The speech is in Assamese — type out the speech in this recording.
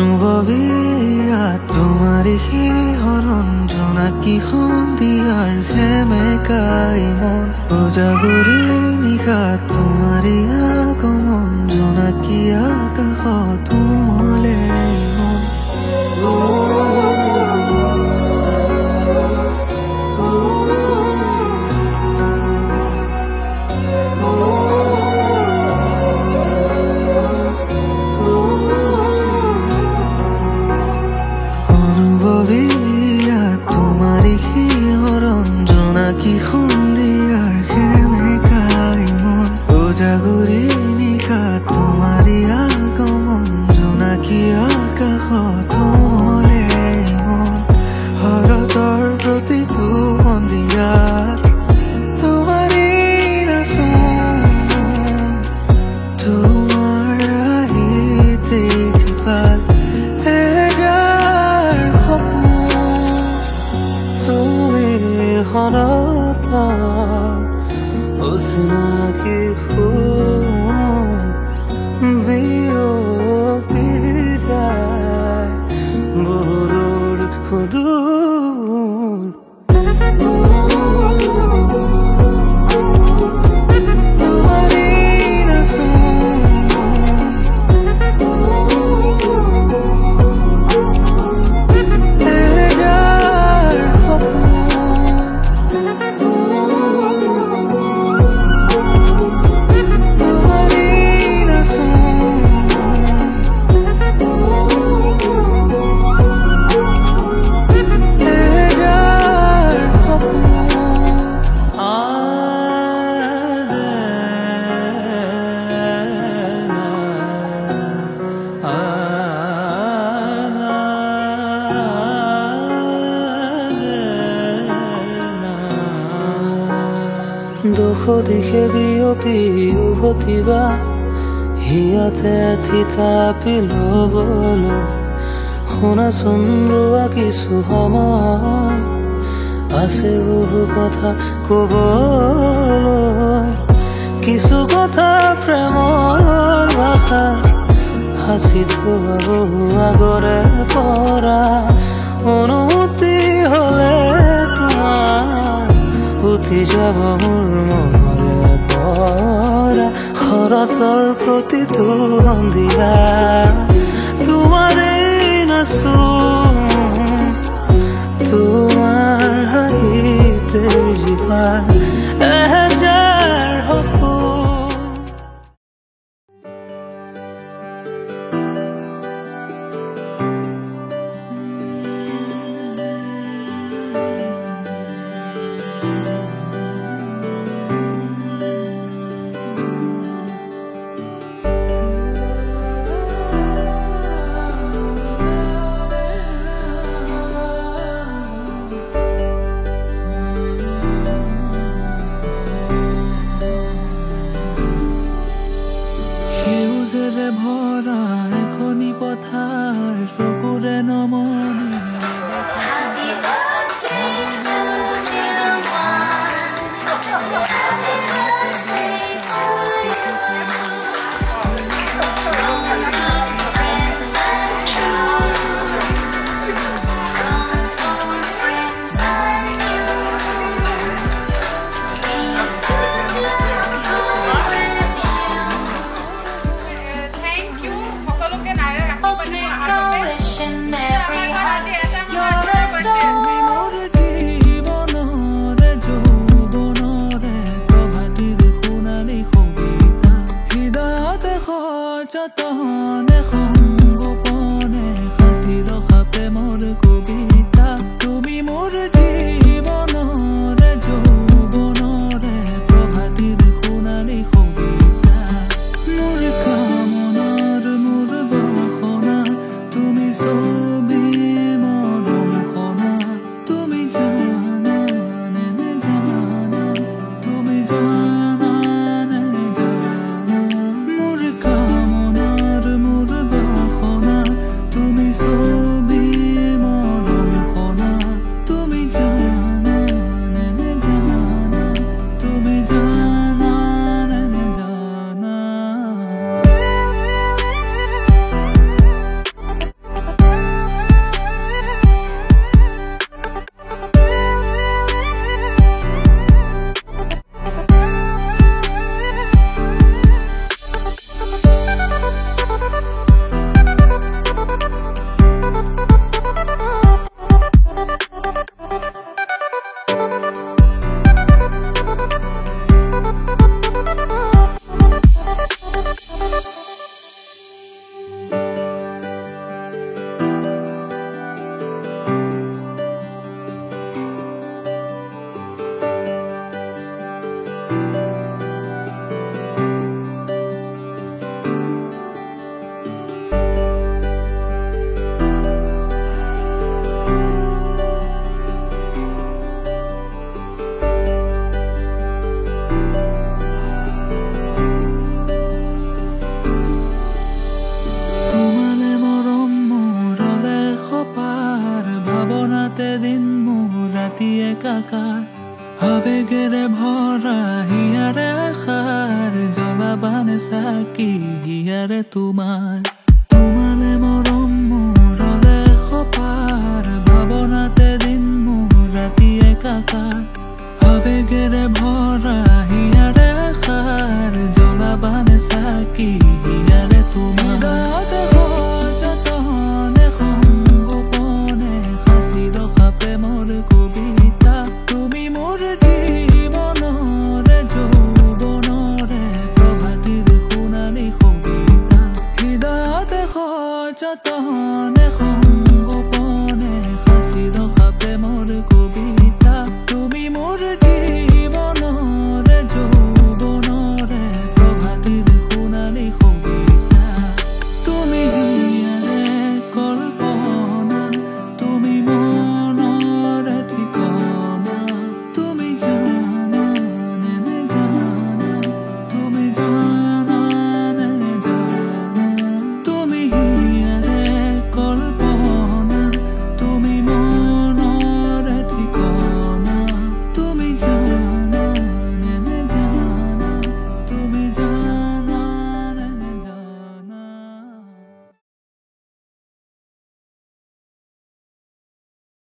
অনুভৱীয়া তোমাৰি শিহৰণ জোনাকী সন্ধিয়াৰ সেমেকাই মন উজাগৰি নিশা তোমাৰি আগমন জোনাকী আকাশত উমলে মন জোনাকী সন্ধিয়াৰ সেমেকাই মন উজাগৰি নিশা তোমাৰি আগমন জোনাকী আকাশত উমলে মন শৰতৰ প্ৰতিটো সন্ধিয়াত তোমাৰি নাচোন তোমাৰ আহিতে জোপাত এজাৰ সপোন তুমি হৰতা অচিনাকি বিৰতি যায় বৰৰ সুদূৰ তোমাৰি নাচোন এজাৰ দুখ দিশে বিয়পি উভতিবা হিয়াতে থিতাপি ল'বলৈ শুনাচোন ৰোৱা কিছু সময় আছে বহু কথা ক'বলৈ কিছু কথা প্ৰেমৰ ভাষা সাঁচি থোৱা বহু আগৰে পৰা অনুমতি হ'লে তোমাৰ উঠি যাব মোৰ মনৰে পৰা শৰতৰ প্ৰতিটো সন্ধিয়া তোমাৰে নাচোন তোমাৰ হাঁহিতে জীৱাই এহেজাৰ সপোন ভৰা এখনি পথাৰ চকুৰে নমনি Make a wish and every ভাৱনাতে দিন মোৰ ৰাতি একাকাৰ আবেগেৰে ভৰা হিয়াৰে আশাৰ জ্বলাবানে চাকি হিয়াৰে তোমালে মৰম মোৰলে খপাৰ ভাৱনাতে দিন মোৰ ৰাতি একাকাৰ আবেগেৰে ভৰা হিয়াৰে আশাৰ জ্বলাবানে চাকি হিয়াৰে তোমাৰ যতনে সংগোপনে সাঁচি ৰখা প্ৰেমৰ কবিতা তুমি মোৰ জীৱনৰে যৌৱনৰে প্ৰভাতিৰ সোণালী কবিতা হৃদয়তে সযতনে